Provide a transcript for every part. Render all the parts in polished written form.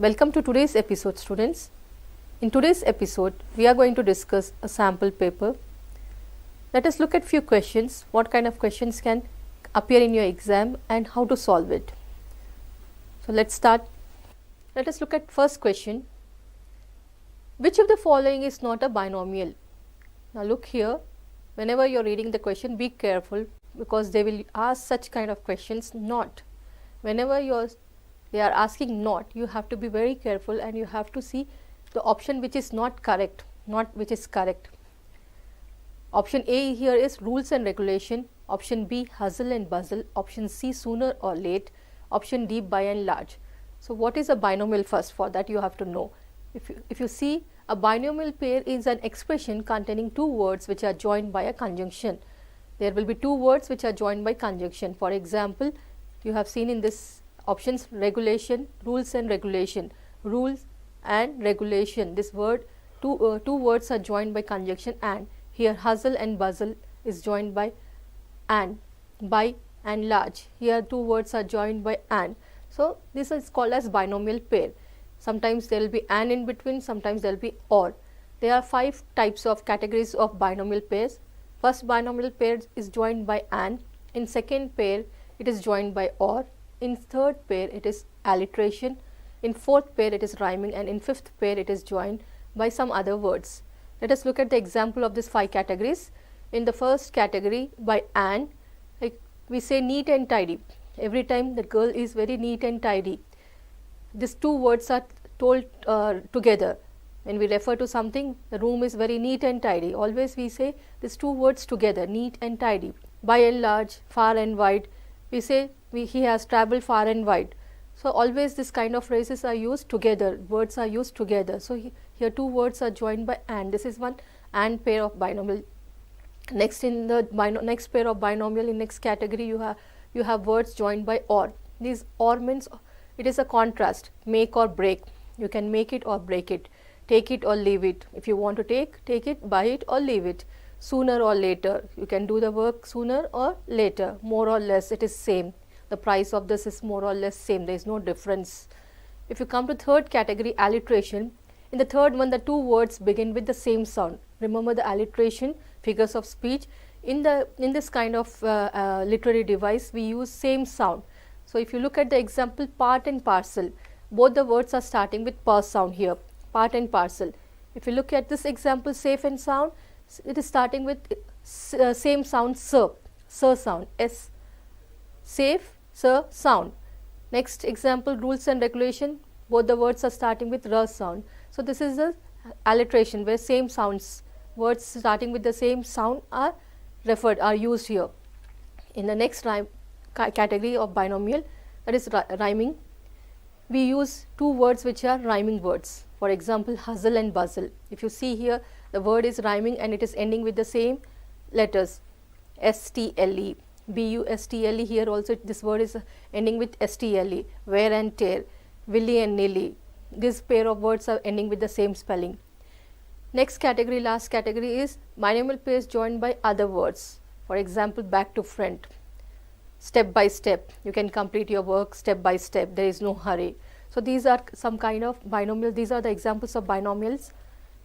Welcome to today's episode, students. In today's episode, we are going to discuss a sample paper. Let us look at few questions, what kind of questions can appear in your exam and how to solve it. So let's start. Let us look at first question. Which of the following is not a binomial? Now look here, whenever you are reading the question, be careful because they will ask such kind of questions not. Whenever they are asking not, you have to be very careful and you have to see the option which is not correct, not which is correct. Option A here is rules and regulation, option B hustle and bustle, option C sooner or late, option D by and large. So what is a binomial first? For that you have to know. If you see, a binomial pair is an expression containing two words which are joined by a conjunction. There will be two words which are joined by conjunction. For example, you have seen in this options regulation, rules and regulation, rules and regulation. This word, two words are joined by conjunction and. Here hustle and bustle is joined by and, by and large. Here two words are joined by and. So this is called as binomial pair. Sometimes there will be and in between, sometimes there will be or. There are 5 types of categories of binomial pairs. First binomial pair is joined by and. In second pair, it is joined by or. In third pair, it is alliteration. In fourth pair, it is rhyming, and in fifth pair, it is joined by some other words. Let us look at the example of these 5 categories. In the first category, by and, like we say neat and tidy. Every time the girl is very neat and tidy. These two words are told together. When we refer to something, the room is very neat and tidy. Always we say these two words together, neat and tidy. By and large, far and wide, we say he has travelled far and wide. So always this kind of phrases are used together, words are used together. So here two words are joined by and. This is one and pair of binomial. Next in the next pair of binomial, in next category you have words joined by or. These or means it is a contrast, make or break. You can make it or break it, take it or leave it. If you want to take it, buy it or leave it. Sooner or later, you can do the work sooner or later. More or less, it is same. The price of this is more or less same, there is no difference. If you come to third category, alliteration, in the third one the two words begin with the same sound. Remember the alliteration, figures of speech. In this kind of literary device, we use same sound. So if you look at the example part and parcel, both the words are starting with pa sound here, part and parcel. If you look at this example, safe and sound, it is starting with same sound, sir sound, s, safe, sir sound. Next example, rules and regulation, both the words are starting with r sound. So this is the alliteration where same sounds, words starting with the same sound are used here. In the next category of binomial, that is rhyming, we use two words which are rhyming words. For example, hustle and bustle. If you see here, the word is rhyming and it is ending with the same letters, STLE, BUSTLE. Here also this word is ending with STLE, wear and tear, willy and nilly. This pair of words are ending with the same spelling. Next category, last category is binomial pairs joined by other words. For example, back to front, step by step. You can complete your work step by step. There is no hurry. So these are some kind of binomial. These are the examples of binomials.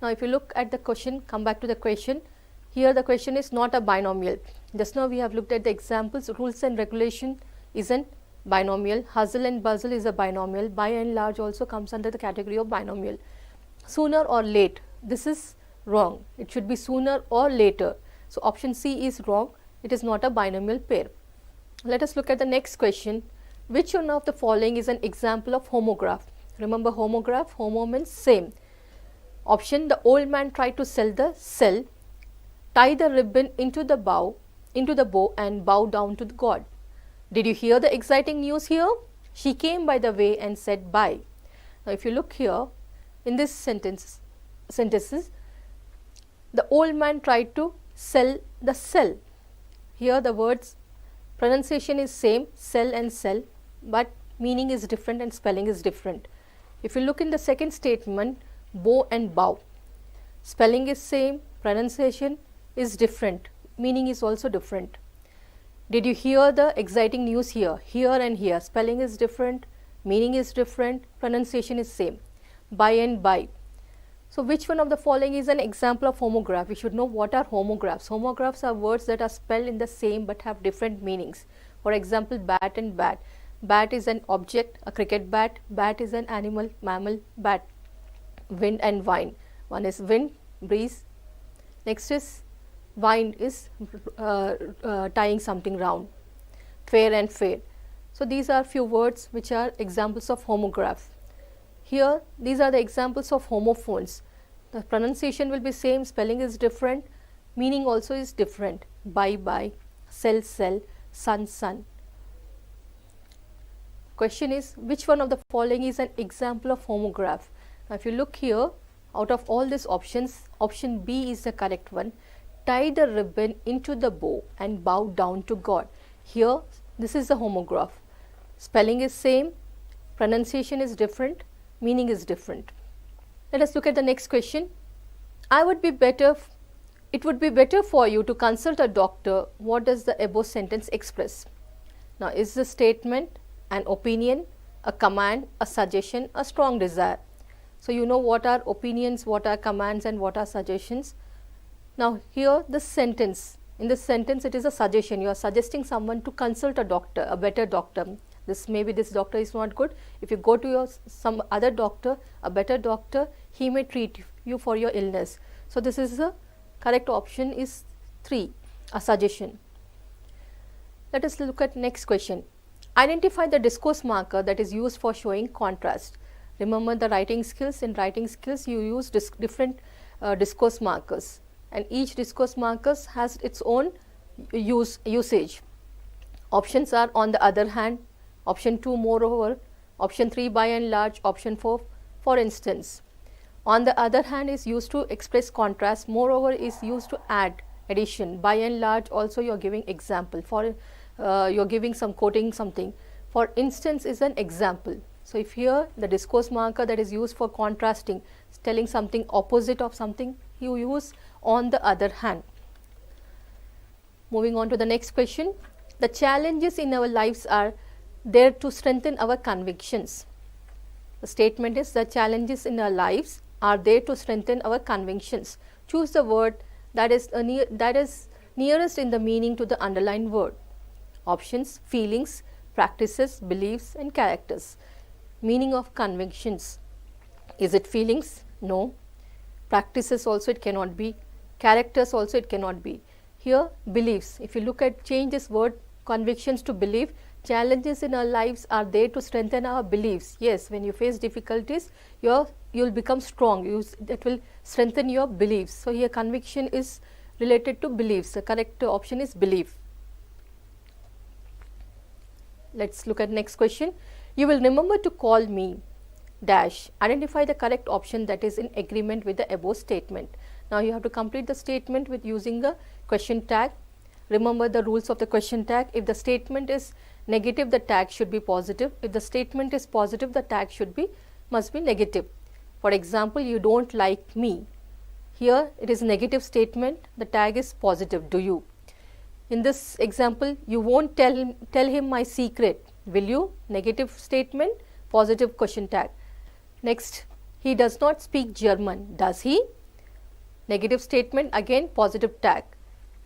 Now if you look at the question, come back to the question. Here the question is not a binomial. Just now we have looked at the examples. Rules and regulation isn't binomial. Hustle and bustle is a binomial. By and large also comes under the category of binomial. Sooner or late, this is wrong. It should be sooner or later. So option C is wrong. It is not a binomial pair. Let us look at the next question. Which one of the following is an example of homograph? Remember homograph, homo means same. Option, the old man tried to sell the cell, tie the ribbon into the bow and bow down to the god. Did you hear the exciting news here? She came by the way and said bye. Now if you look here, in this sentences, the old man tried to sell the cell. Here the words pronunciation is same, sell and sell, but meaning is different and spelling is different. If you look in the second statement, bow and bow, spelling is same, pronunciation is different, meaning is also different. Did you hear the exciting news here? Here and here, spelling is different, meaning is different, pronunciation is same. By and by. So which one of the following is an example of homograph? We should know what are homographs. Homographs are words that are spelled in the same but have different meanings. For example, bat and bat. Bat is an object, a cricket bat. Bat is an animal, mammal, bat. Wind and wine. One is wind, breeze. Next is wind is tying something round. Fair and fair. So these are few words which are examples of homograph. Here these are the examples of homophones. The pronunciation will be same, spelling is different, meaning also is different. Bye bye, sell sell, sun sun. Question is, which one of the following is an example of homograph? Now if you look here, out of all these options, option B is the correct one. Tie the ribbon into the bow and bow down to God. Here this is the homograph. Spelling is same, pronunciation is different, meaning is different. Let us look at the next question. It would be better for you to consult a doctor. What does the above sentence express? Now is the statement an opinion, a command, a suggestion, a strong desire? So you know what are opinions, what are commands and what are suggestions. Now here this sentence, in this sentence it is a suggestion. You are suggesting someone to consult a doctor, a better doctor. Maybe this doctor is not good. If you go to some other doctor, a better doctor, he may treat you for your illness. So this is the correct option is 3, a suggestion. Let us look at next question. Identify the discourse marker that is used for showing contrast. Remember the writing skills. In writing skills you use different discourse markers, and each discourse markers has its own usage. Options are on the other hand, option 2 moreover, option 3 by and large, option 4 for instance. On the other hand is used to express contrast, moreover is used to add, addition. By and large also you are giving example, for you are giving some, quoting something. For instance is an example. So if here the discourse marker that is used for contrasting, telling something opposite of something, you use on the other hand. Moving on to the next question. The challenges in our lives are there to strengthen our convictions. The statement is, the challenges in our lives are there to strengthen our convictions. Choose the word that is nearest in the meaning to the underlined word. Options: feelings, practices, beliefs and characters. Meaning of convictions. Is it feelings? No. Practices also it cannot be. Characters also it cannot be. Here beliefs. If you look at, change this word convictions to belief. Challenges in our lives are there to strengthen our beliefs. Yes, when you face difficulties, you will become strong. That will strengthen your beliefs. So here conviction is related to beliefs. The correct option is belief. Let's look at next question. You will remember to call me dash. Identify the correct option that is in agreement with the above statement. Now you have to complete the statement with using the question tag. Remember the rules of the question tag. If the statement is negative, the tag should be positive. If the statement is positive, the tag must be negative. For example, you don't like me. Here it is negative statement, the tag is positive, do you. In this example, you won't tell him my secret, will you? Negative statement, positive question tag. Next, he does not speak German, does he? Negative statement, again positive tag.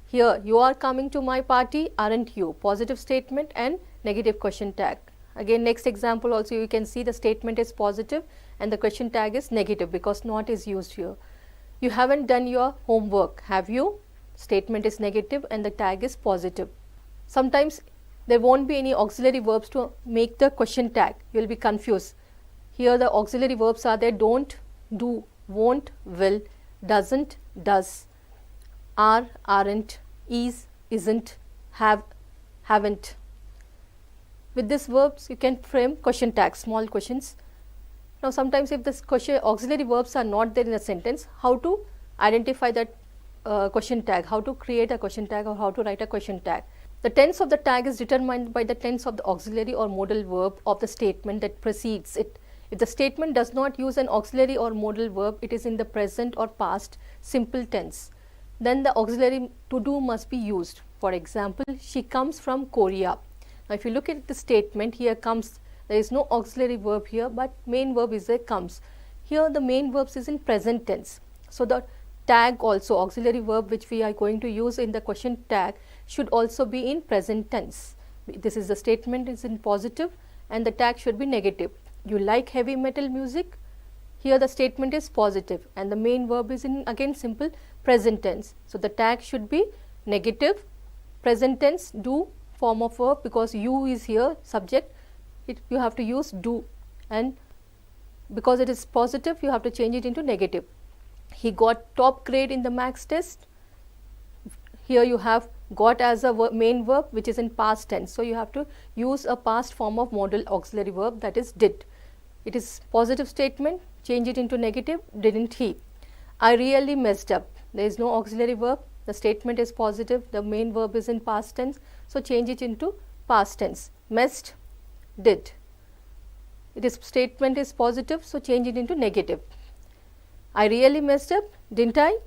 Here, you are coming to my party, aren't you? Positive statement and negative question tag. Again, next example also you can see the statement is positive and the question tag is negative because not is used here. You haven't done your homework, have you? Statement is negative and the tag is positive. Sometimes there won't be any auxiliary verbs to make the question tag. You will be confused. Here the auxiliary verbs are there: don't, do, won't, will, doesn't, does, are, aren't, is, isn't, have, haven't. With these verbs you can frame question tags, small questions. Now sometimes if this auxiliary verbs are not there in a sentence, how to identify that question tag, how to create a question tag or how to write a question tag. The tense of the tag is determined by the tense of the auxiliary or modal verb of the statement that precedes it. If the statement does not use an auxiliary or modal verb, it is in the present or past simple tense. Then the auxiliary to do must be used. For example, she comes from Korea. Now if you look at the statement, here comes There is no auxiliary verb here, but main verb is there, comes. Here the main verbs is in present tense. So the tag also, auxiliary verb which we are going to use in the question tag, should also be in present tense. This is the statement is in positive and the tag should be negative. You like heavy metal music? Here the statement is positive and the main verb is in again simple present tense. So the tag should be negative, present tense, do form of verb, because you is here subject, you have to use do, and because it is positive you have to change it into negative. He got top grade in the maths test. Here you have got as a main verb which is in past tense. So you have to use a past form of modal auxiliary verb, that is did. It is positive statement, change it into negative, didn't he. I really messed up. There is no auxiliary verb. The statement is positive, the main verb is in past tense. So change it into past tense. Messed, did. It is statement is positive, so change it into negative. I really messed up, didn't I?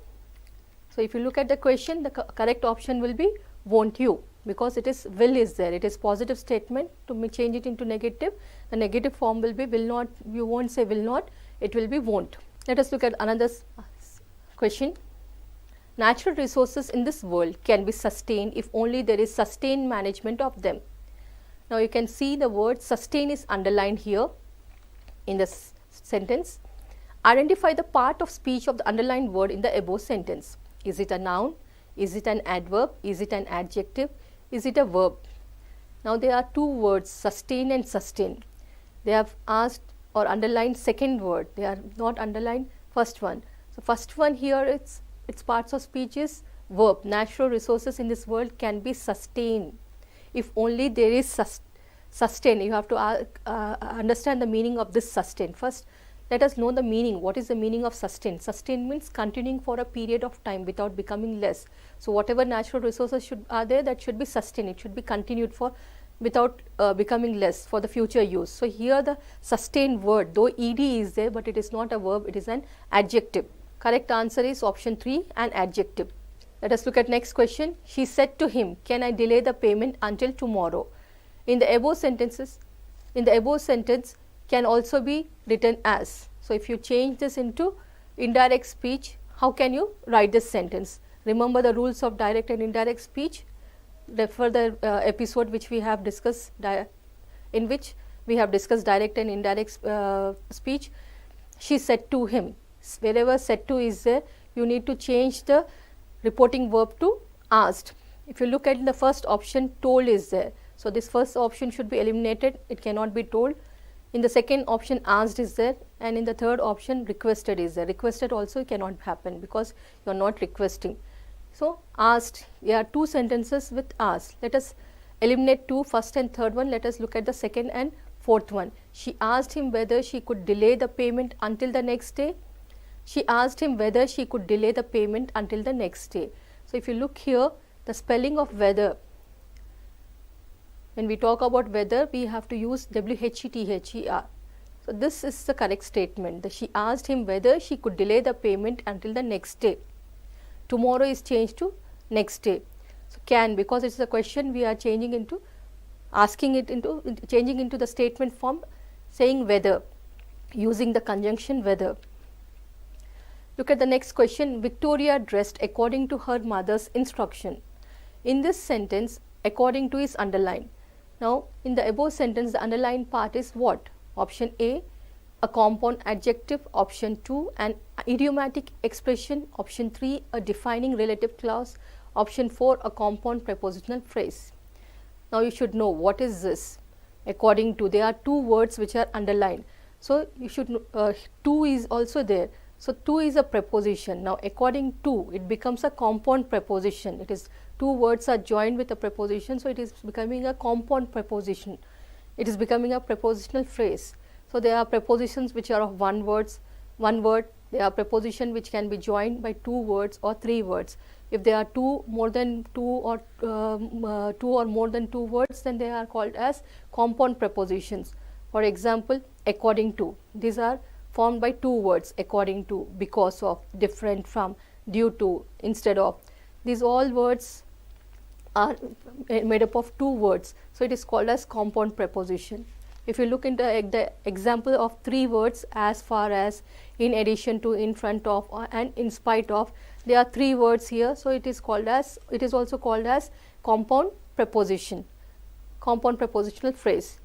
So if you look at the question, the correct option will be won't you, because it is will is there. It is positive statement. To change it into negative, the negative form will be will not. You won't say will not, it will be won't. Let us look at another question. Natural resources in this world can be sustained if only there is sustained management of them. Now you can see the word sustain is underlined here in this sentence. Identify the part of speech of the underlined word in the above sentence. Is it a noun? Is it an adverb? Is it an adjective? Is it a verb? Now there are two words, sustain and sustain. They have asked or underlined second word. They are not underlined first one. So first one here, its parts of speech is verb. Natural resources in this world can be sustained if only there is sustain. You have to understand the meaning of this sustain. First, let us know the meaning. What is the meaning of sustain? Sustain means continuing for a period of time without becoming less. So whatever natural resources are there, that should be sustained. It should be continued for without becoming less for the future use. So here the sustain word, though ed is there, but it is not a verb, it is an adjective. Correct answer is option 3, an adjective. Let us look at next question. She said to him, can I delay the payment until tomorrow? In the above sentence can also be written as. So if you change this into indirect speech, how can you write this sentence? Remember the rules of direct and indirect speech. Refer the episode which we have discussed, in which we have discussed direct and indirect speech. She said to him. Wherever said to is there, you need to change the reporting verb to asked. If you look at the first option, told is there. So this first option should be eliminated. It cannot be told. In the second option, asked is there, and in the third option, requested is there. Requested also cannot happen because you are not requesting. So asked, there are two sentences with asked. Let us eliminate two, first and third one. Let us look at the second and fourth one. She asked him whether she could delay the payment until the next day. She asked him whether she could delay the payment until the next day. So if you look here, the spelling of whether, when we talk about whether, we have to use WHETHER. So this is the correct statement. That she asked him whether she could delay the payment until the next day. Tomorrow is changed to next day. So can, because it's a question, we are changing into, changing into the statement form, saying whether, using the conjunction whether. Look at the next question. Victoria dressed according to her mother's instruction. In this sentence, according to is underlined. Now, in the above sentence, the underlined part is what? Option A, a compound adjective. Option 2, an idiomatic expression. Option 3, a defining relative clause. Option 4, a compound prepositional phrase. Now, you should know what is this. According to, there are two words which are underlined. So, you should to is also there. So, to is a preposition. Now, according to, it becomes a compound preposition. It is two words are joined with a preposition. So, it is becoming a compound preposition. It is becoming a prepositional phrase. So, there are prepositions which are of one word. There are prepositions which can be joined by two words or three words. If there are more than two or more than two words, then they are called as compound prepositions. For example, according to, these are formed by two words, according to, because of, different from, due to, instead of. These all words are made up of two words. So, it is called as compound preposition. If you look into the example of 3 words, as far as, in addition to, in front of, and in spite of, there are 3 words here. So it is also called as compound preposition, compound prepositional phrase.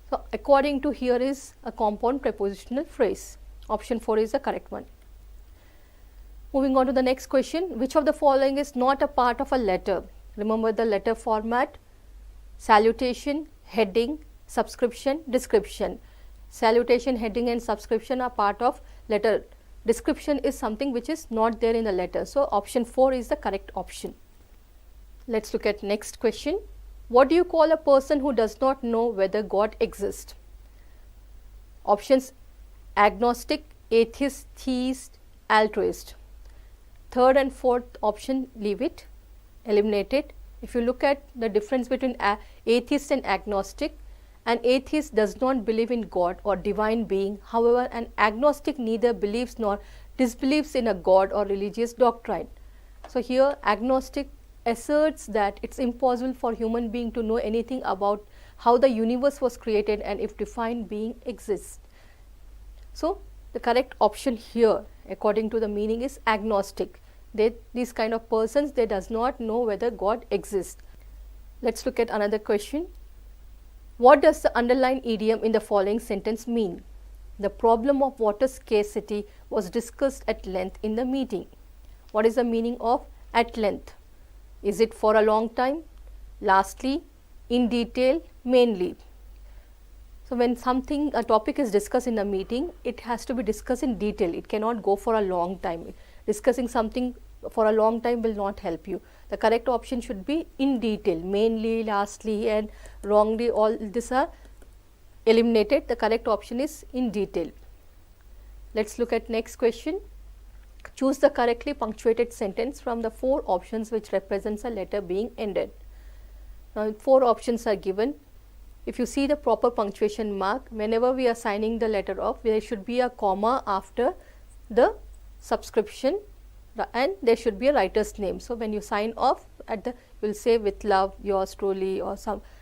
So according to here is a compound prepositional phrase. Option 4 is the correct one. Moving on to the next question, which of the following is not a part of a letter? Remember the letter format: salutation, heading, subscription, description. Salutation, heading and subscription are part of letter. Description is something which is not there in the letter. So option 4 is the correct option. Let's look at next question. What do you call a person who does not know whether God exists? Options: agnostic, atheist, theist, altruist. Third and fourth option, leave it, eliminate it. If you look at the difference between atheist and agnostic, an atheist does not believe in God or divine being. However, an agnostic neither believes nor disbelieves in a God or religious doctrine. So here agnostic asserts that it's impossible for human being to know anything about how the universe was created and if divine being exists. So the correct option here according to the meaning is agnostic. These kind of persons, they does not know whether God exists. Let's look at another question. What does the underlined idiom in the following sentence mean? The problem of water scarcity was discussed at length in the meeting. What is the meaning of at length? Is it for a long time, lastly, in detail, mainly? So when a topic is discussed in a meeting, it has to be discussed in detail. It cannot go for a long time. Discussing something for a long time will not help you. The correct option should be in detail, mainly, lastly and wrongly. All these are eliminated. The correct option is in detail. Let's look at next question. Choose the correctly punctuated sentence from the 4 options which represents a letter being ended. Now 4 options are given. If you see the proper punctuation mark, whenever we are signing the letter off, there should be a comma after the subscription and there should be a writer's name. So when you sign off, you will say with love, yours truly, or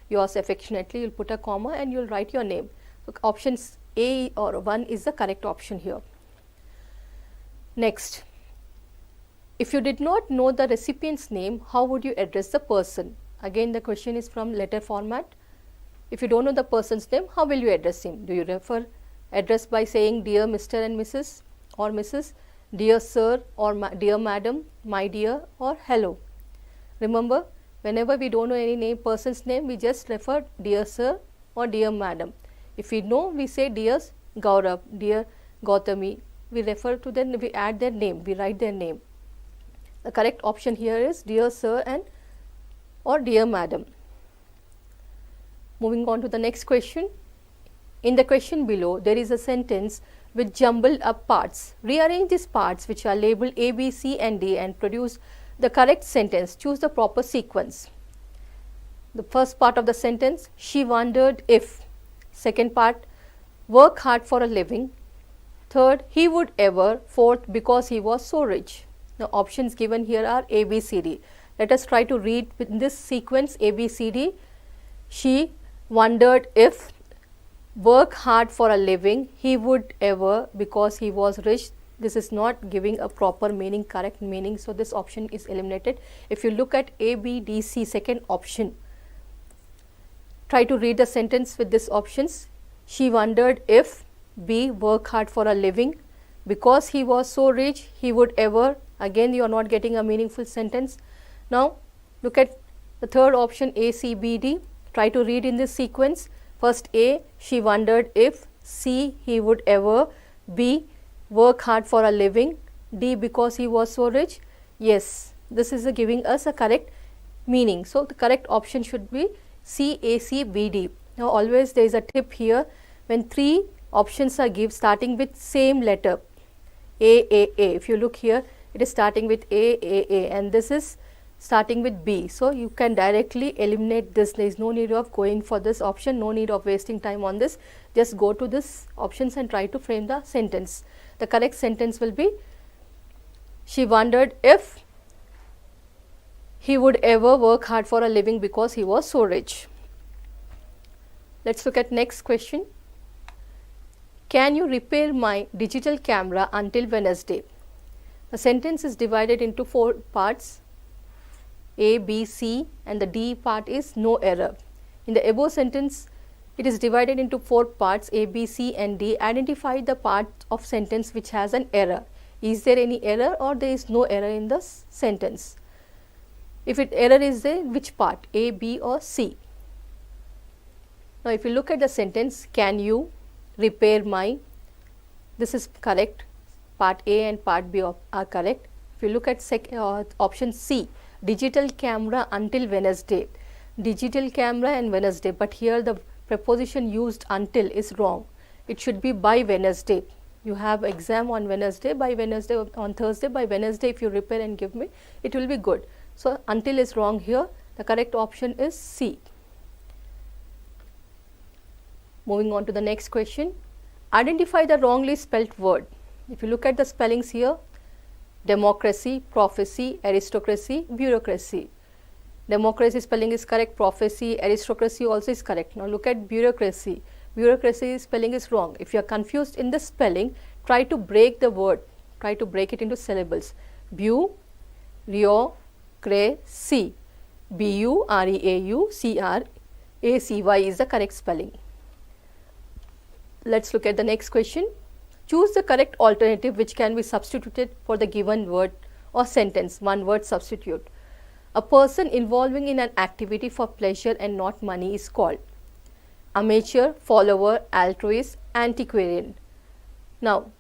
yours affectionately, you will put a comma and you will write your name. So options A or 1 is the correct option here. Next, if you did not know the recipient's name, how would you address the person? Again, the question is from letter format. If you don't know the person's name, how will you address him? Do you address by saying dear Mr. and Mrs. or Mrs., dear sir or dear madam, my dear, or hello? Remember, whenever we don't know any person's name, we just refer dear sir or dear madam. If we know, we say dear Gaurav, dear Gautami. We refer to them, we add their name, we write their name. The correct option here is dear sir and or dear madam. Moving on to the next question. In the question below, there is a sentence with jumbled up parts. Rearrange these parts which are labeled A, B, C and D and produce the correct sentence. Choose the proper sequence. The first part of the sentence, she wondered if. Second part, work hard for a living. Third, he would ever. Fourth, because he was so rich. The options given here are A, B, C, D. Let us try to read in this sequence A, B, C, D. She wondered if, work hard for a living, he would ever, because he was rich. This is not giving a proper meaning, correct meaning. So this option is eliminated. If you look at A, B, D, C, second option, try to read the sentence with these options. She wondered if, B, work hard for a living, because he was so rich, he would ever. Again, you are not getting a meaningful sentence. Now look at the third option, A, C, B, D. Try to read in this sequence. First A, she wondered if. C, he would ever. B, work hard for a living. D, because he was so rich. Yes, this is giving us a correct meaning. So the correct option should be C, A, C, B, D. Now always there is a tip here. When 3 options are given starting with same letter, A, A. If you look here, it is starting with A, and this is starting with B. So you can directly eliminate this. There is no need of going for this option, no need of wasting time on this. Just go to this options and try to frame the sentence. The correct sentence will be, she wondered if he would ever work hard for a living because he was so rich. Let's look at next question. Can you repair my digital camera until Wednesday? The sentence is divided into 4 parts, A, B, C, and the D part is no error. In the above sentence, it is divided into 4 parts, A, B, C, and D. Identify the part of sentence which has an error. Is there any error or there is no error in the sentence? If error is there, which part, A, B, or C? Now, if you look at the sentence, can you repair my, this is correct, part A and part B are correct. If you look at option C, digital camera until Wednesday, digital camera and Wednesday, but here the preposition used until is wrong. It should be by Wednesday. You have exam on Wednesday, by Wednesday, on Thursday, by Wednesday if you repair and give me, it will be good. So, until is wrong here, the correct option is C. Moving on to the next question, identify the wrongly spelt word. If you look at the spellings here, democracy, prophecy, aristocracy, bureaucracy. Democracy spelling is correct, prophecy, aristocracy also is correct. Now look at bureaucracy. Bureaucracy spelling is wrong. If you are confused in the spelling, try to break the word, try to break it into syllables. Bu-reo-cracy. B-U-R-E-A-U-C-R-A-C-Y is the correct spelling. Let's look at the next question. Choose the correct alternative which can be substituted for the given word or sentence. One word substitute. A person involving in an activity for pleasure and not money is called amateur, follower, altruist, antiquarian. Now,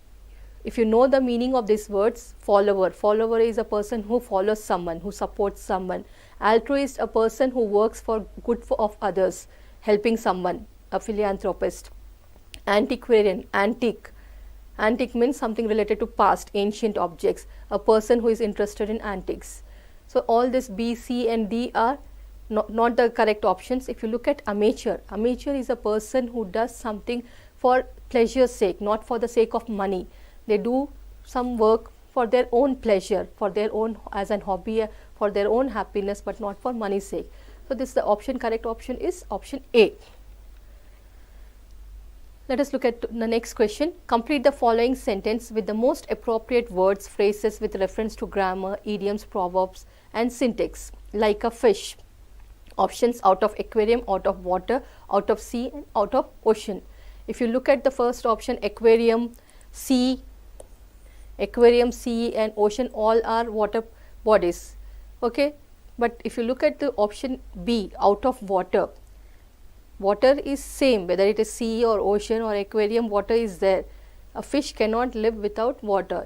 if you know the meaning of these words, follower is a person who follows someone, who supports someone. Altruist, a person who works for good of others, helping someone, a philanthropist. Antiquarian, antique means something related to past, ancient objects, a person who is interested in antiques. So, all this B, C and D are not the correct options. If you look at amateur is a person who does something for pleasure's sake, not for the sake of money. They do some work for their own pleasure, for their own, as an hobby, for their own happiness, but not for money's sake. So, this the correct option is option A. Let us look at the next question. Complete the following sentence with the most appropriate words, phrases with reference to grammar, idioms, proverbs and syntax. Like a fish. Options: out of aquarium, out of water, out of sea and out of ocean. If you look at the first option, aquarium, sea and ocean, all are water bodies. Okay, but if you look at the option B, out of water, water is same whether it is sea or ocean or aquarium, water is there. A fish cannot live without water.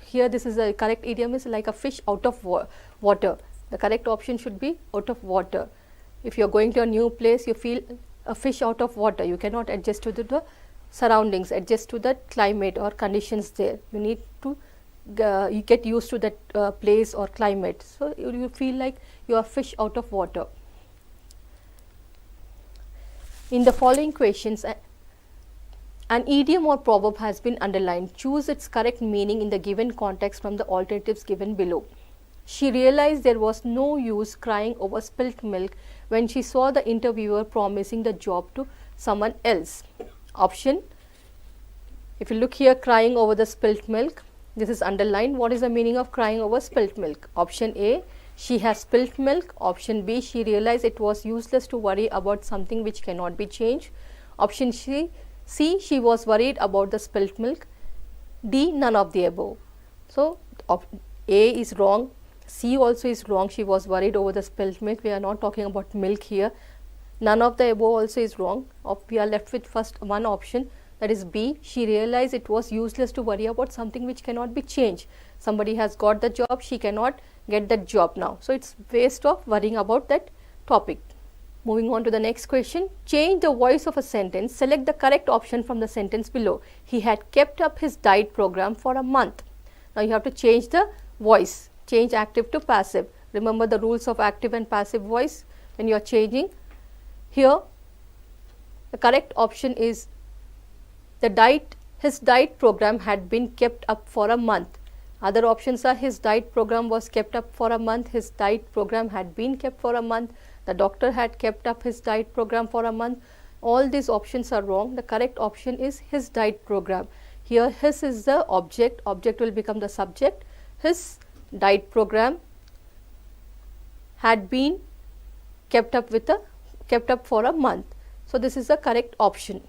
Here this is the correct idiom is like a fish out of water. The correct option should be out of water. If you are going to a new place, you feel a fish out of water. You cannot adjust to the surroundings, adjust to the climate or conditions there. You need to you get used to that place or climate. So, you feel like you are fish out of water. In the following questions, an idiom or proverb has been underlined. Choose its correct meaning in the given context from the alternatives given below. She realized there was no use crying over spilt milk when she saw the interviewer promising the job to someone else. Option, if you look here, crying over the spilt milk, this is underlined. What is the meaning of crying over spilt milk? Option A, she has spilt milk. Option B, she realized it was useless to worry about something which cannot be changed. Option C, she was worried about the spilt milk. D, none of the above. So, A is wrong, C also is wrong, she was worried over the spilt milk. We are not talking about milk here. None of the above also is wrong. We are left with first one option, that is B, she realized it was useless to worry about something which cannot be changed. Somebody has got the job, she cannot get that job now. So, it is waste of worrying about that topic. Moving on to the next question. Change the voice of a sentence. Select the correct option from the sentence below. He had kept up his diet program for a month. Now, you have to change the voice. Change active to passive. Remember the rules of active and passive voice when you are changing. Here, the correct option is his diet program had been kept up for a month. Other options are his diet program was kept up for a month, his diet program had been kept for a month, the doctor had kept up his diet program for a month. All these options are wrong. The correct option is his diet program. Here his is the object will become the subject. His diet program had been kept up for a month. So this is the correct option.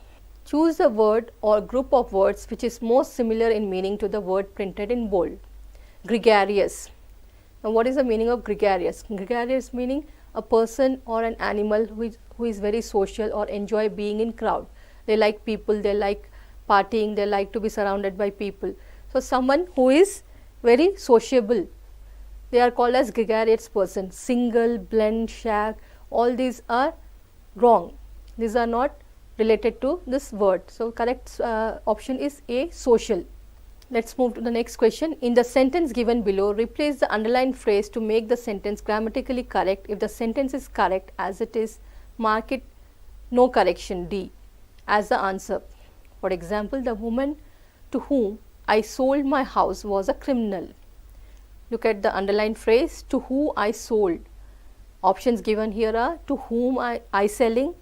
Choose a word or group of words which is most similar in meaning to the word printed in bold. Gregarious. Now what is the meaning of gregarious? Gregarious meaning a person or an animal who is very social or enjoy being in crowd. They like people, they like partying, they like to be surrounded by people. So someone who is very sociable, they are called as gregarious person. Single, blend, shag, all these are wrong. These are not related to this word. So correct option is A, social. Let's move to the next question. In the sentence given below, replace the underlined phrase to make the sentence grammatically correct. If the sentence is correct as it is, mark it no correction, D, as the answer. For example, the woman to whom I sold my house was a criminal. Look at the underlined phrase, to whom I sold. Options given here are to whom I selling,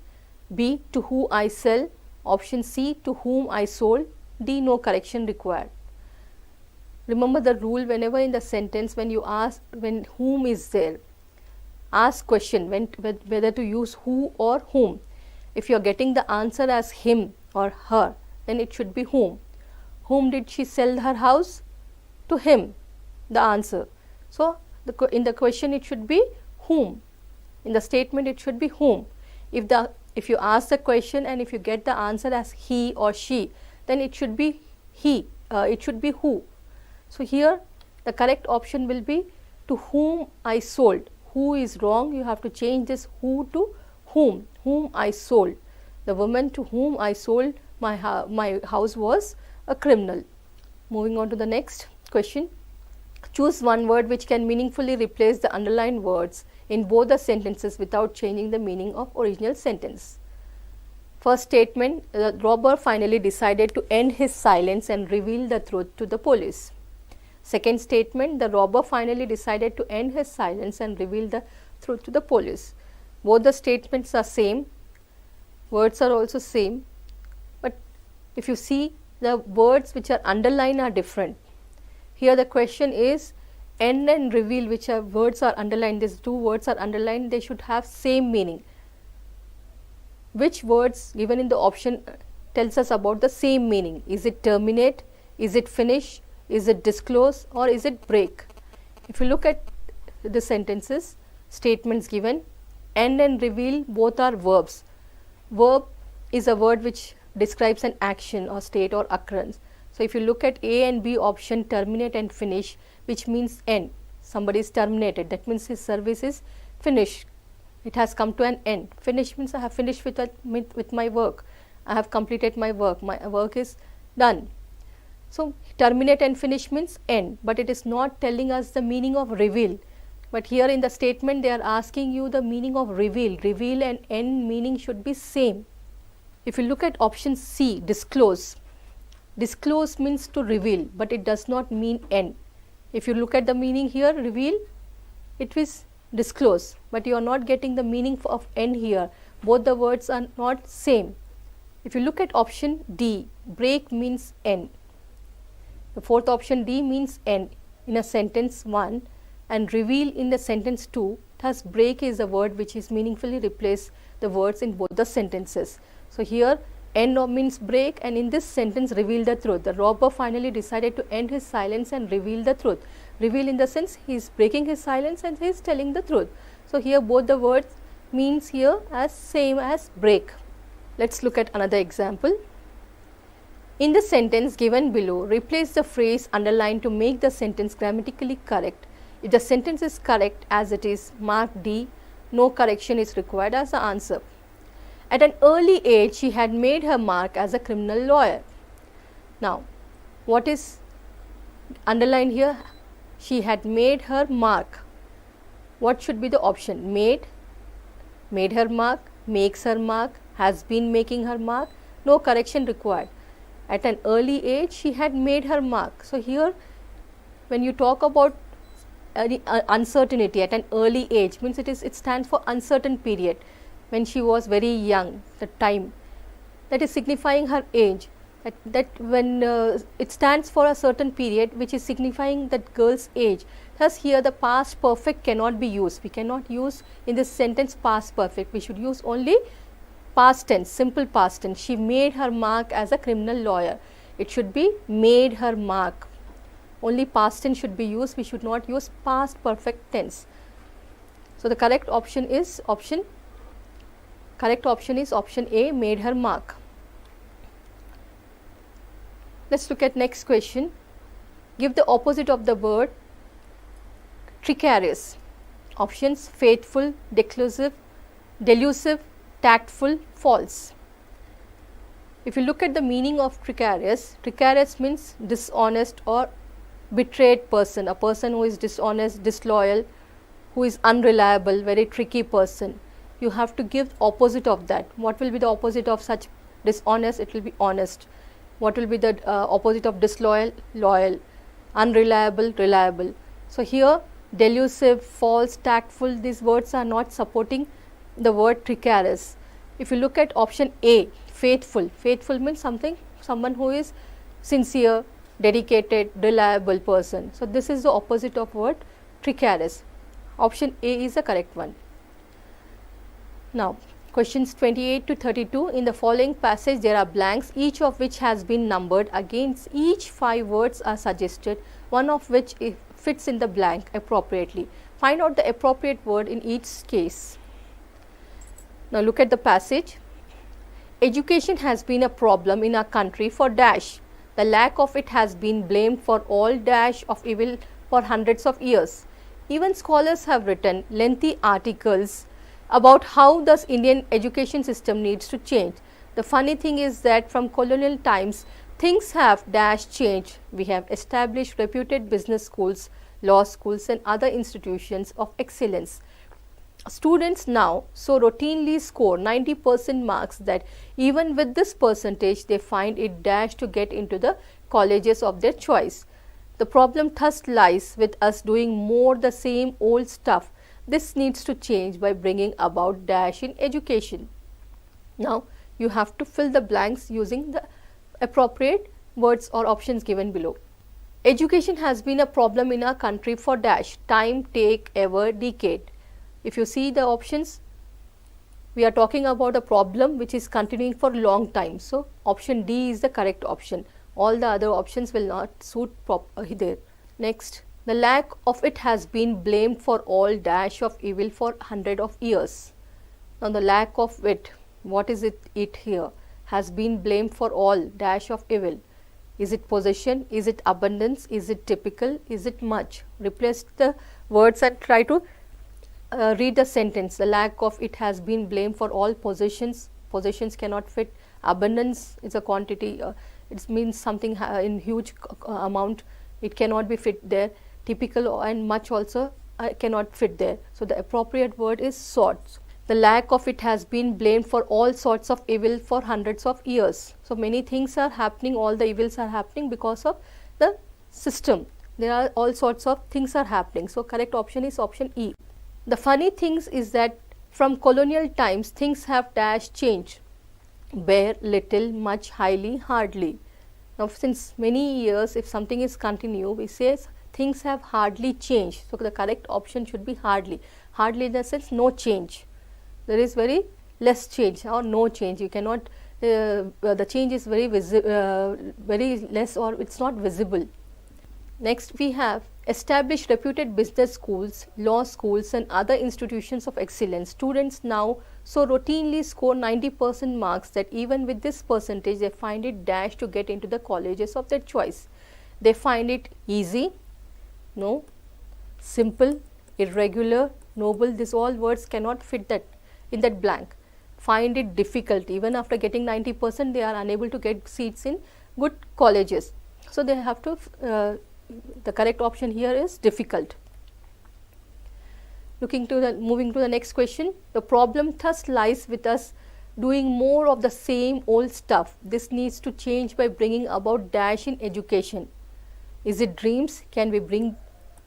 B, to whom I sell, option C, to whom I sold, D, no correction required. Remember the rule, whenever in the sentence when you ask when whom is there, ask question whether to use who or whom. If you are getting the answer as him or her, then it should be whom. Whom did she sell her house? To him, the answer. So in the question it should be whom. In the statement it should be whom. If you ask the question and if you get the answer as he or she, then it should be it should be who. So here the correct option will be to whom I sold. Who is wrong, you have to change this who to whom I sold. The woman to whom I sold my house was a criminal. Moving on to the next question. Choose one word which can meaningfully replace the underlined words in both the sentences without changing the meaning of original sentence. First statement, the robber finally decided to end his silence and reveal the truth to the police. Second statement, the robber finally decided to end his silence and reveal the truth to the police. Both the statements are same, words are also same, but if you see, the words which are underlined are different. Here the question is end and reveal, which are words are underlined, these two words are underlined, they should have same meaning. Which words given in the option tells us about the same meaning? Is it terminate, is it finish, is it disclose, or is it break? If you look at the sentences, statements given, end and reveal both are verbs. Verb is a word which describes an action or state or occurrence. So if you look at A and B option, terminate and finish, which means end. Somebody is terminated, that means his service is finished. It has come to an end. Finish means I have finished with my work. I have completed my work is done. So terminate and finish means end, but it is not telling us the meaning of reveal. But here in the statement they are asking you the meaning of reveal. Reveal and end meaning should be same. If you look at option C, disclose. Disclose means to reveal, but it does not mean end. If you look at the meaning here, reveal, it is disclose, but you are not getting the meaning of end here. Both the words are not same. If you look at option D, break means end. The fourth option D means end in a sentence 1 and reveal in the sentence 2. Thus break is a word which is meaningfully replace the words in both the sentences. So here end means break, and in this sentence reveal the truth. The robber finally decided to end his silence and reveal the truth. Reveal in the sense he is breaking his silence and he is telling the truth. So here both the words means here as same as break. Let's look at another example. In the sentence given below, replace the phrase underlined to make the sentence grammatically correct. If the sentence is correct as it is, mark D, no correction is required as the answer. At an early age, she had made her mark as a criminal lawyer. Now, what is underlined here? She had made her mark. What should be the option? Made her mark, makes her mark, has been making her mark, no correction required. At an early age, she had made her mark. So here, when you talk about uncertainty at an early age, means it stands for uncertain period. When she was very young, the time that is signifying her age, that when it stands for a certain period which is signifying that girl's age. Thus here the past perfect cannot be used. We cannot use in this sentence past perfect. We should use only past tense, simple past tense. She made her mark as a criminal lawyer. It should be made her mark. Only past tense should be used. We should not use past perfect tense. So the correct option is option A, made her mark. Let's look at next question. Give the opposite of the word precarious. Options: faithful, delusive, tactful, false. If you look at the meaning of precarious means dishonest or betrayed person, a person who is dishonest, disloyal, who is unreliable, very tricky person. You have to give opposite of that. What will be the opposite of such dishonest? It will be honest. What will be the opposite of disloyal? Loyal. Unreliable, reliable. So here delusive, false, tactful, these words are not supporting the word precarious. If you look at option A, faithful means someone who is sincere, dedicated, reliable person. So this is the opposite of word precarious. Option A is the correct one. Now questions 28 to 32. In the following passage there are blanks, each of which has been numbered. Against each 5 words are suggested, one of which fits in the blank appropriately. Find out the appropriate word in each case. Now look at the passage. Education has been a problem in our country for dash. The lack of it has been blamed for all dash of evil for hundreds of years. Even scholars have written lengthy articles about how the Indian education system needs to change. The funny thing is that from colonial times, things have dash changed. We have established reputed business schools, law schools and other institutions of excellence. Students now so routinely score 90% marks that even with this percentage they find it dash to get into the colleges of their choice. The problem thus lies with us doing more the same old stuff. This needs to change by bringing about dash in education. Now you have to fill the blanks using the appropriate words or options given below. Education has been a problem in our country for dash, time, take, ever, decade. If you see the options, we are talking about a problem which is continuing for a long time. So option D is the correct option. All the other options will not suit there. Next, the lack of it has been blamed for all dash of evil for hundred of years. Now the lack of it, what is it here? Has been blamed for all dash of evil. Is it possession? Is it abundance? Is it typical? Is it much? Replace the words and try to read the sentence. The lack of it has been blamed for all possessions. Possessions cannot fit. Abundance is a quantity. It means something in huge amount. It cannot be fit there. Typical and much also cannot fit there. So the appropriate word is sorts. The lack of it has been blamed for all sorts of evil for hundreds of years. So many things are happening. All the evils are happening because of the system. There are all sorts of things are happening. So correct option is option E. The funny things is that from colonial times things have dash changed. Bare, little, much, highly, hardly. Now since many years, if something is continue, we say things have hardly changed. So the correct option should be hardly. Hardly in the sense no change. There is very less change or no change. You cannot, the change is very less or it's not visible. Next we have established reputed business schools, law schools and other institutions of excellence. Students now so routinely score 90% marks that even with this percentage they find it dash to get into the colleges of their choice. They find it easy, no, simple, irregular, noble. These all words cannot fit that in that blank. Find it difficult. Even after getting 90%, they are unable to get seats in good colleges. So they have to the correct option here is difficult. Moving to the next question. The problem thus lies with us doing more of the same old stuff. This needs to change by bringing about dash in education. Is it dreams? Can we bring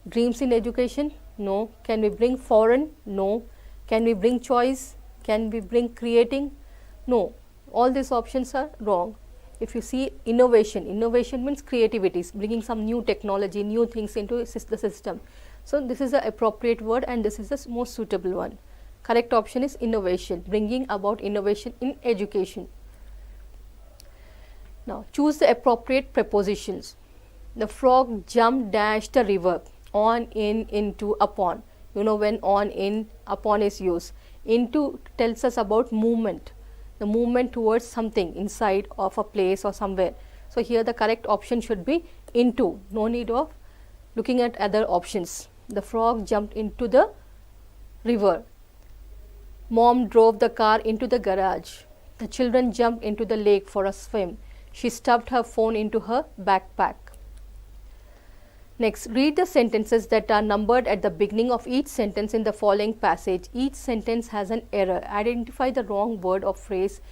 dreams in education? No. Can we bring foreign? No. Can we bring choice? Can we bring creating? No. All these options are wrong. If you see innovation, innovation means creativity, bringing some new technology, new things into the system. So this is the appropriate word and this is the most suitable one. Correct option is innovation, bringing about innovation in education. Now choose the appropriate prepositions. The frog jumped, dashed the river. On, in, into, upon. You know when on, in, upon is used. Into tells us about movement, the movement towards something inside of a place or somewhere. So here the correct option should be into. No need of looking at other options. The frog jumped into the river. Mom drove the car into the garage. The children jumped into the lake for a swim. She stuffed her phone into her backpack. Next, read the sentences that are numbered at the beginning of each sentence in the following passage. Each sentence has an error. Identify the wrong word or phrase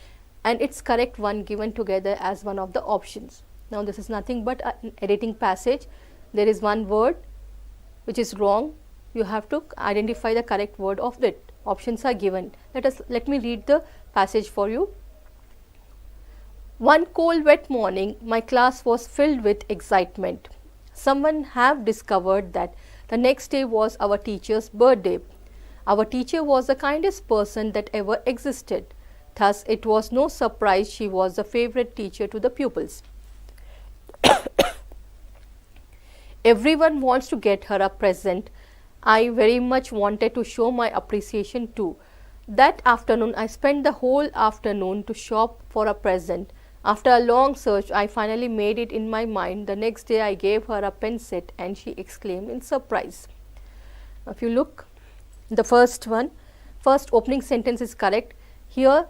and its correct one given together as one of the options. Now, this is nothing but an editing passage. There is one word which is wrong. You have to identify the correct word of it. Options are given. Let me read the passage for you. One cold wet morning, my class was filled with excitement. Someone have discovered that the next day was our teacher's birthday. Our teacher was the kindest person that ever existed. Thus, it was no surprise she was the favorite teacher to the pupils. Everyone wants to get her a present. I very much wanted to show my appreciation too. That afternoon, I spent the whole afternoon to shop for a present. After a long search, I finally made it in my mind. The next day, I gave her a pen set and she exclaimed in surprise. Now, if you look, the first opening sentence is correct. Here,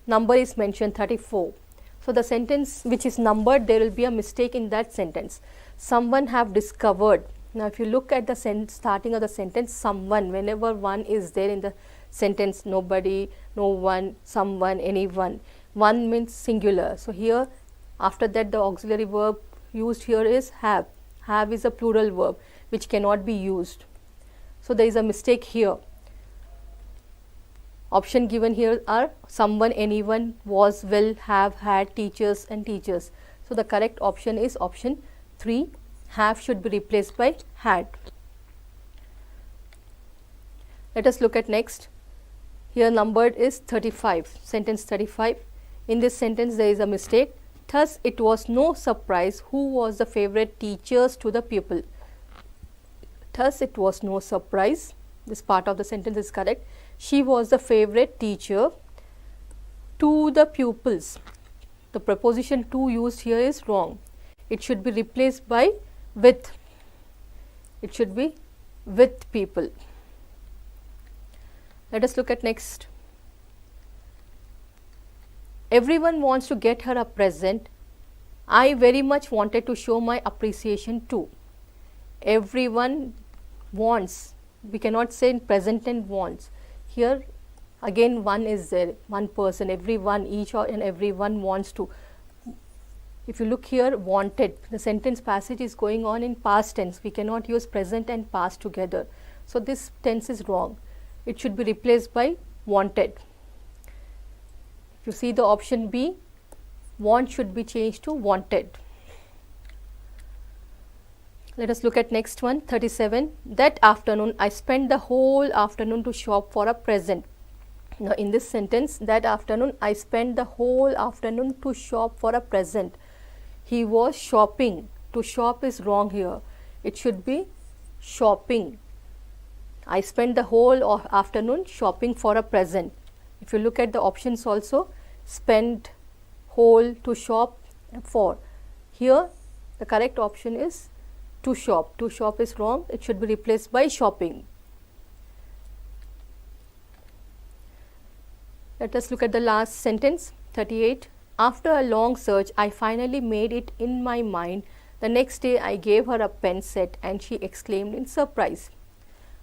number is mentioned 34. So, the sentence which is numbered, there will be a mistake in that sentence. Someone have discovered. Now, if you look at the starting of the sentence, someone, whenever one is there in the sentence, nobody, no one, someone, anyone. One means singular. So, here after that the auxiliary verb used here is have. Have is a plural verb which cannot be used. So, there is a mistake here. Option given here are someone, anyone, was, will, have, had, teachers and teachers. So, the correct option is option 3. Have should be replaced by had. Let us look at next. Here numbered is 35, sentence 35. In this sentence there is a mistake. Thus, it was no surprise who was the favorite teachers to the pupil. Thus, it was no surprise. This part of the sentence is correct. She was the favorite teacher to the pupils. The preposition to used here is wrong. It should be replaced by with. It should be with people. Let us look at next. Everyone wants to get her a present. I very much wanted to show my appreciation too. Everyone wants. We cannot say in present tense wants. Here again one is there, one person, everyone, each and everyone wants to. If you look here, wanted, the sentence passage is going on in past tense. We cannot use present and past together. So, this tense is wrong. It should be replaced by wanted. If you see the option B, want should be changed to wanted. Let us look at next one, 37. That afternoon, I spent the whole afternoon to shop for a present. Now, in this sentence, that afternoon, I spent the whole afternoon to shop for a present. He was shopping. To shop is wrong here. It should be shopping. I spent the whole afternoon shopping for a present. If you look at the options also, spend, whole, to shop, for. Here, the correct option is to shop. To shop is wrong. It should be replaced by shopping. Let us look at the last sentence, 38. After a long search, I finally made it in my mind. The next day, I gave her a pen set and she exclaimed in surprise.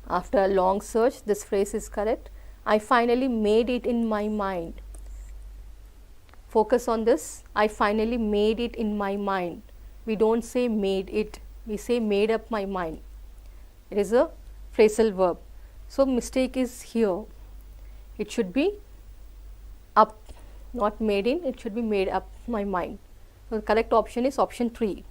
After a long search, this phrase is correct. I finally made it in my mind. Focus on this. I finally made it in my mind. We don't say made it. We say made up my mind. It is a phrasal verb. So, mistake is here. It should be up. not made in, it should be made up my mind. So the correct option is option 3.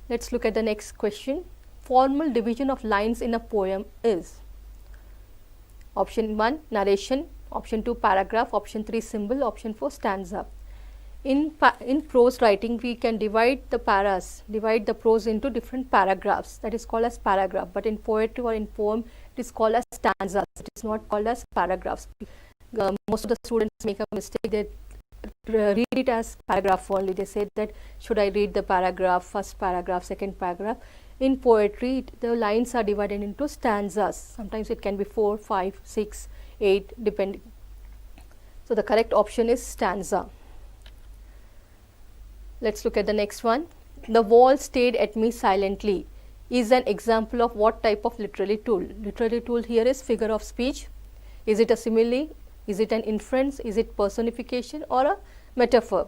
Let's look at the next question. Formal division of lines in a poem is option 1 narration, option 2 paragraph, option 3 symbol, option 4 stanza. In prose writing, we can divide the prose into different paragraphs, that is called as paragraph, but in poetry or in poem it is called as stanzas, it is not called as paragraphs. Most of the students make a mistake, they read it as paragraph only. They say that should I read the paragraph, first paragraph, second paragraph. In poetry, the lines are divided into stanzas. Sometimes it can be 4, 5, 6, 8 depending. So the correct option is stanza. Let's look at the next one. The wall stared at me silently is an example of what type of literary tool? Literary tool here is figure of speech. Is it a simile? Is it an inference? Is it personification or a metaphor?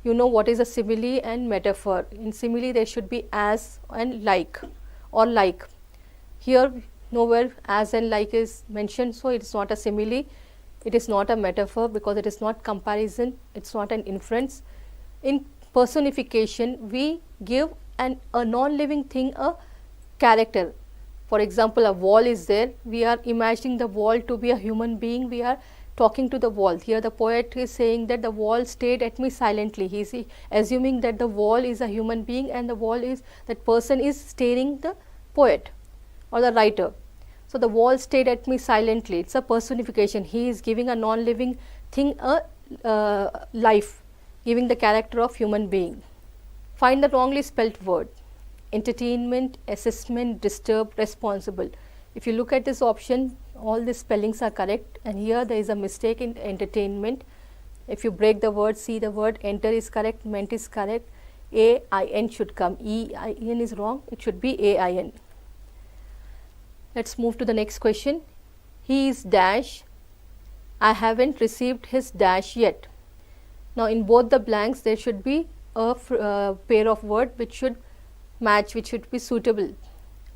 You know what is a simile and metaphor. In simile there should be as and like or like. Here nowhere as and like is mentioned, so it is not a simile, it is not a metaphor because it is not comparison, it is not an inference. In personification, we give a non-living thing a character. For example, a wall is there, we are imagining the wall to be a human being, we are talking to the wall. Here the poet is saying that the wall stared at me silently. He is assuming that the wall is a human being and the wall is, that person is staring the poet or the writer. So the wall stared at me silently, it is a personification. He is giving a non-living thing a life, giving the character of human being. Find the wrongly spelt word. Entertainment, assessment, disturb, responsible. If you look at this option, all the spellings are correct, and here there is a mistake in entertainment. If you break the word, see the word enter is correct, ment is correct, A-I-N should come, E-I-N is wrong, it should be A-I-N. Let's move to the next question. He is dash, I haven't received his dash yet. Now in both the blanks there should be a pair of word which should match, which should be suitable.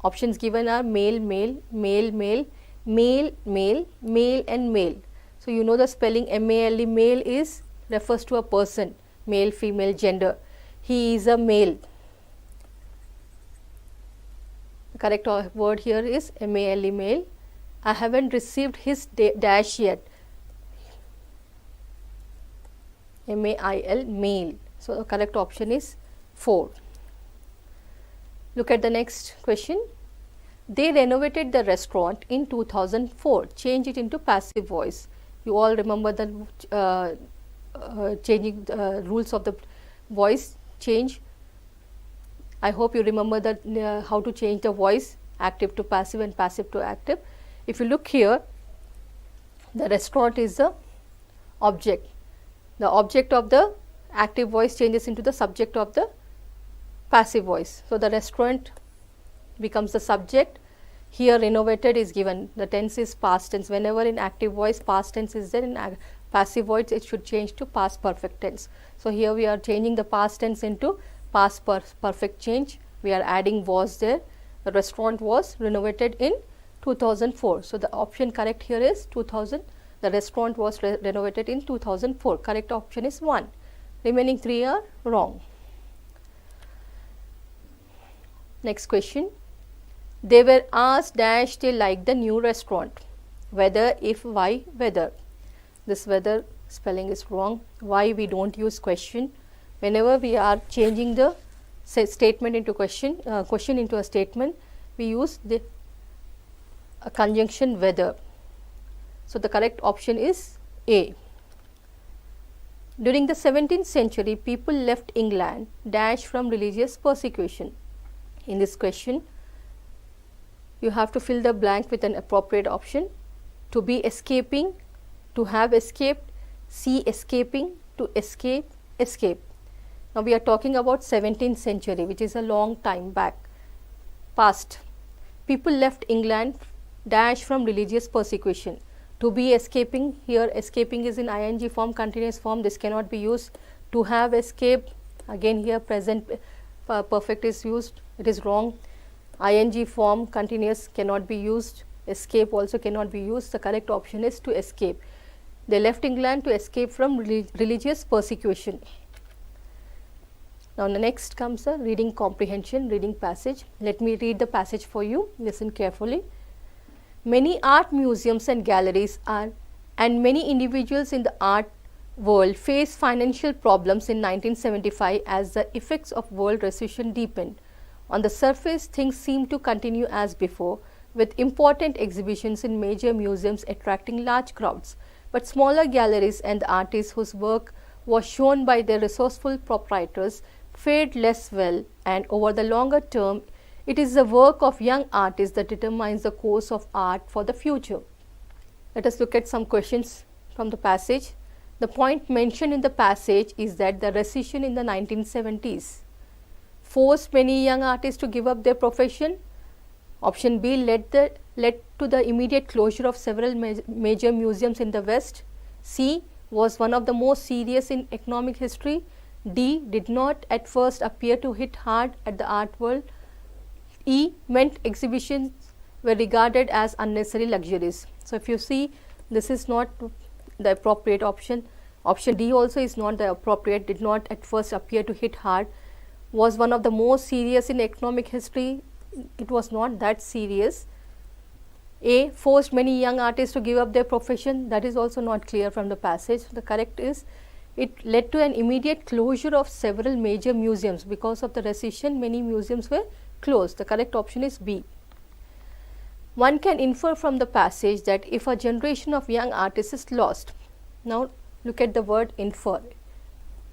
Options given are male, male, male, male, male, male, male and male. So you know the spelling M-A-L-E, male is refers to a person, male, female, gender. He is a male. The correct word here is M-A-L-E, male. I haven't received his dash yet. M-A-I-L, male. So the correct option is 4. Look at the next question. They renovated the restaurant in 2004. Change it into passive voice. You all remember the changing the rules of the voice change. I hope you remember that how to change the voice, active to passive and passive to active. If you look here, the restaurant is the object. The object of the active voice changes into the subject of the passive voice. So the restaurant becomes the subject. Here renovated is given, the tense is past tense. Whenever in active voice past tense is there, in passive voice it should change to past perfect tense. So here we are changing the past tense into past perfect change. We are adding was there. The restaurant was renovated in 2004. So the option correct here is 2000. The restaurant was renovated in 2004. Correct option is 1. Remaining 3 are wrong. Next question. They were asked dash they like the new restaurant. Whether, if, why, whether. This whether spelling is wrong. Why we don't use question. Whenever we are changing the statement into question, question into a statement, we use the conjunction whether. So the correct option is A. During the 17th century, people left England dash from religious persecution. In this question, you have to fill the blank with an appropriate option. To be escaping, to have escaped, see escaping, to escape, escape. Now we are talking about 17th century, which is a long time back, past. People left England dash from religious persecution. To be escaping, here escaping is in ing form, continuous form, this cannot be used. To have escaped, again here present perfect is used, it is wrong. ing form, continuous cannot be used. Escape also cannot be used. The correct option is to escape. They left England to escape from religious persecution. Now, the next comes the reading comprehension, reading passage. Let me read the passage for you. Listen carefully. Many art museums and galleries and many individuals in the art world face financial problems in 1975 as the effects of world recession deepened. On the surface, things seem to continue as before, with important exhibitions in major museums attracting large crowds. But smaller galleries and the artists whose work was shown by their resourceful proprietors fared less well, and over the longer term, it is the work of young artists that determines the course of art for the future. Let us look at some questions from the passage. The point mentioned in the passage is that the recession in the 1970s forced many young artists to give up their profession. Option B led to the immediate closure of several major museums in the West. C was one of the most serious in economic history. D did not at first appear to hit hard at the art world. E meant exhibitions were regarded as unnecessary luxuries. So, if you see, this is not the appropriate option. Option D also is not the appropriate, did not at first appear to hit hard, was one of the most serious in economic history. It was not that serious. A forced many young artists to give up their profession. That is also not clear from the passage. The correct is, it led to an immediate closure of several major museums. Because of the recession, many museums were closed. The correct option is B. One can infer from the passage that if a generation of young artists is lost. Now, look at the word infer.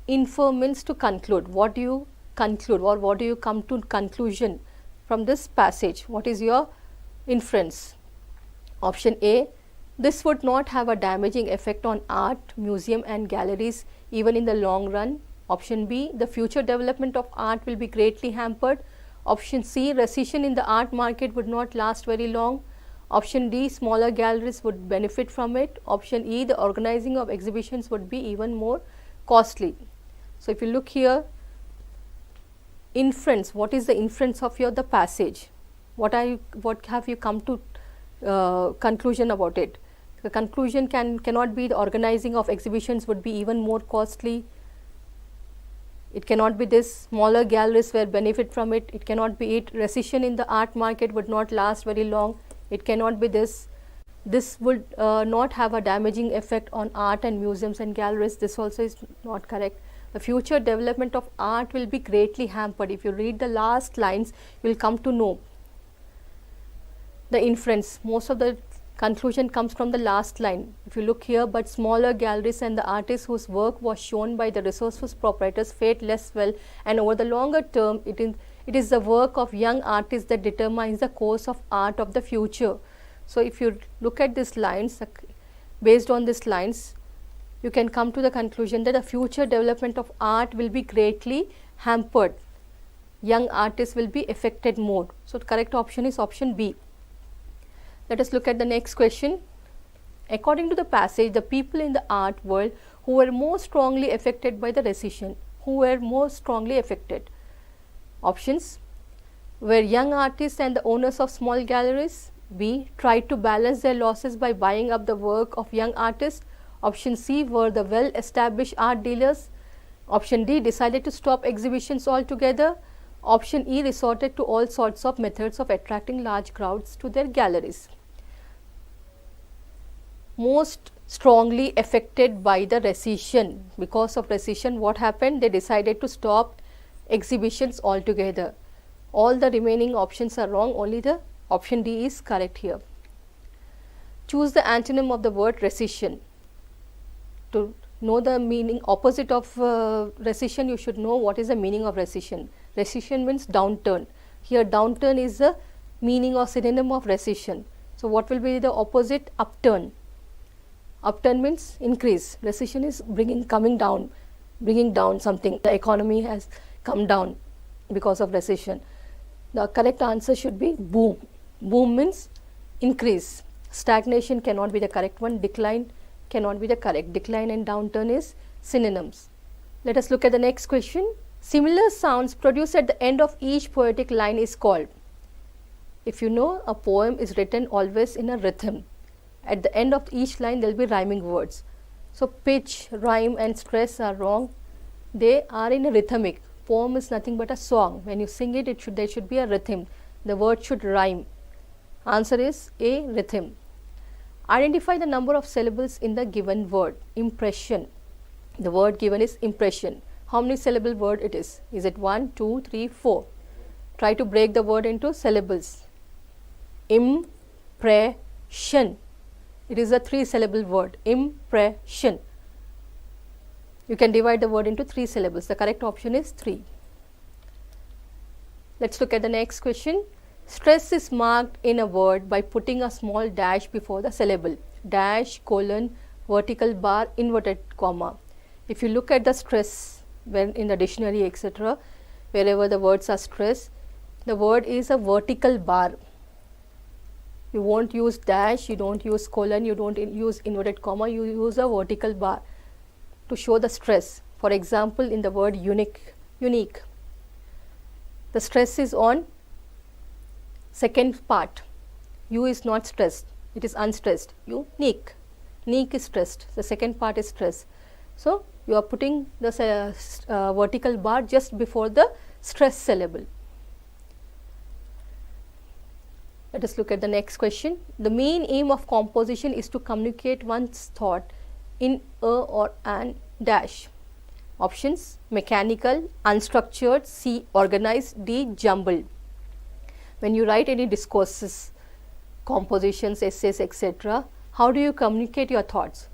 Infer means to conclude. What do you conclude, or what do you come to conclusion from this passage? What is your inference? Option A, this would not have a damaging effect on art, museum and galleries even in the long run. Option B, the future development of art will be greatly hampered. Option C, recession in the art market would not last very long. Option D, smaller galleries would benefit from it. Option E, the organizing of exhibitions would be even more costly. So, if you look here, inference, what is the inference of the passage? What have you come to conclusion about it? The conclusion cannot be the organizing of exhibitions would be even more costly. It cannot be this, smaller galleries will benefit from it. It cannot be it, recession in the art market would not last very long. It cannot be this would not have a damaging effect on art and museums and galleries. This also is not correct. The future development of art will be greatly hampered. If you read the last lines, you will come to know the inference. Most of the conclusion comes from the last line. If you look here, but smaller galleries and the artists whose work was shown by the resourceful proprietors fared less well, and over the longer term, it is the work of young artists that determines the course of art of the future. So, if you look at these lines, based on these lines, you can come to the conclusion that the future development of art will be greatly hampered. Young artists will be affected more. So, the correct option is option B. Let us look at the next question. According to the passage, the people in the art world who were most strongly affected by the recession, who were most strongly affected? Options were young artists and the owners of small galleries. B, tried to balance their losses by buying up the work of young artists. Option C, were the well-established art dealers. Option D, decided to stop exhibitions altogether. Option E, resorted to all sorts of methods of attracting large crowds to their galleries. Most strongly affected by the recession. Because of recession, what happened? They decided to stop exhibitions altogether. All the remaining options are wrong, only the option D is correct here. Choose the antonym of the word recession. To know the meaning opposite of recession, you should know what is the meaning of recession. Recession means downturn. Here downturn is the meaning or synonym of recession. So, what will be the opposite? Upturn. Upturn means increase. Recession is bringing down something. The economy has come down because of recession. The correct answer should be boom. Boom means increase. Stagnation cannot be the correct one. Decline cannot be the correct. Decline and downturn is synonyms. Let us look at the next question. Similar sounds produced at the end of each poetic line is called. If you know, a poem is written always in a rhythm. At the end of each line there will be rhyming words. So pitch, rhyme and stress are wrong. They are in a rhythmic. Poem is nothing but a song. When you sing it, there should be a rhythm. The word should rhyme. Answer is A, rhythm. Identify the number of syllables in the given word. Impression. The word given is impression. How many syllable word it is? Is it 1, 2, 3, 4? Try to break the word into syllables. Impression. It is a 3 syllable word. Impression. You can divide the word into 3 syllables. The correct option is 3. Let's look at the next question. Stress is marked in a word by putting a small dash before the syllable. Dash, colon, vertical bar, inverted comma. If you look at the stress when in the dictionary, etc., wherever the words are stress, the word is a vertical bar. You won't use dash, you don't use colon, you don't use inverted comma, you use a vertical bar to show the stress. For example, in the word unique, the stress is on second part. U is not stressed, it is unstressed. Unique is stressed, the second part is stressed. So you are putting the vertical bar just before the stress syllable. Let us look at the next question. The main aim of composition is to communicate one's thought in a or an dash. Options: mechanical, unstructured, C, organized, D, jumbled. When you write any discourses, compositions, essays, etc., how do you communicate your thoughts?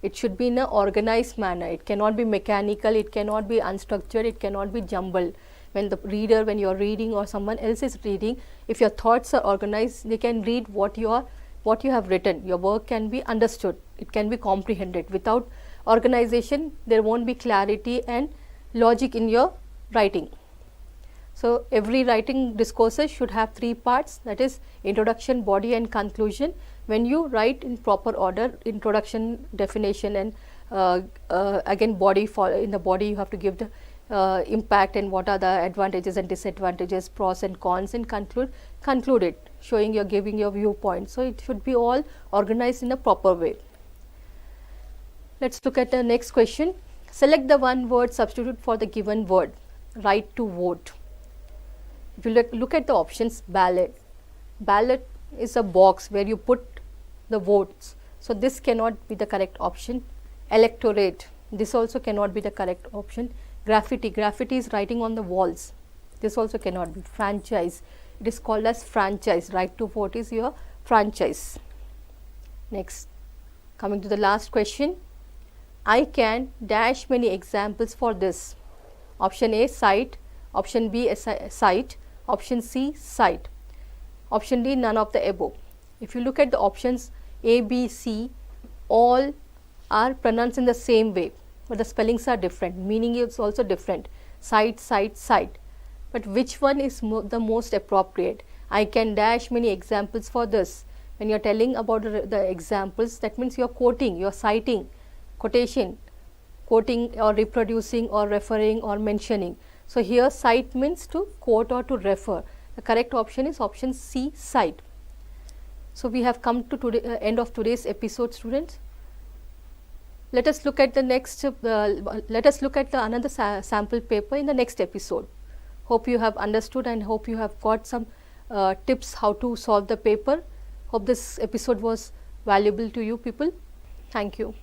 It should be in an organized manner. It cannot be mechanical, it cannot be unstructured, it cannot be jumbled. When the reader, when you are reading or someone else is reading, if your thoughts are organized, they can read what you have written. Your work can be understood, it can be comprehended. Without organization, there won't be clarity and logic in your writing. So every writing discourses should have 3 parts, that is introduction, body and conclusion. When you write in proper order, introduction, definition and again body, in the body you have to give the impact and what are the advantages and disadvantages, pros and cons, and conclude it, showing your, giving your viewpoint. So it should be all organized in a proper way. Let's look at the next question. Select the one word substitute for the given word. Right to vote. If you look at the options, ballot. Ballot is a box where you put the votes. So this cannot be the correct option. Electorate. This also cannot be the correct option. Graffiti. Graffiti is writing on the walls. This also cannot be. Franchise. It is called as franchise. Right to vote is your franchise. Next, coming to the last question. I can dash many examples for this. Option A, cite. Option B, cite. Option C, cite. Option D, none of the above. If you look at the options A, B, C, all are pronounced in the same way, but the spellings are different, meaning is also different. Cite, cite, cite. But which one is the most appropriate? I can dash many examples for this. When you are telling about the examples, that means you are quoting, you are citing, quotation, quoting or reproducing or referring or mentioning. So here cite means to quote or to refer. The correct option is option C, cite. So we have come to end of today's episode, students. Let us look at the next. Another sample paper in the next episode. Hope you have understood and hope you have got some tips how to solve the paper. Hope this episode was valuable to you people. Thank you.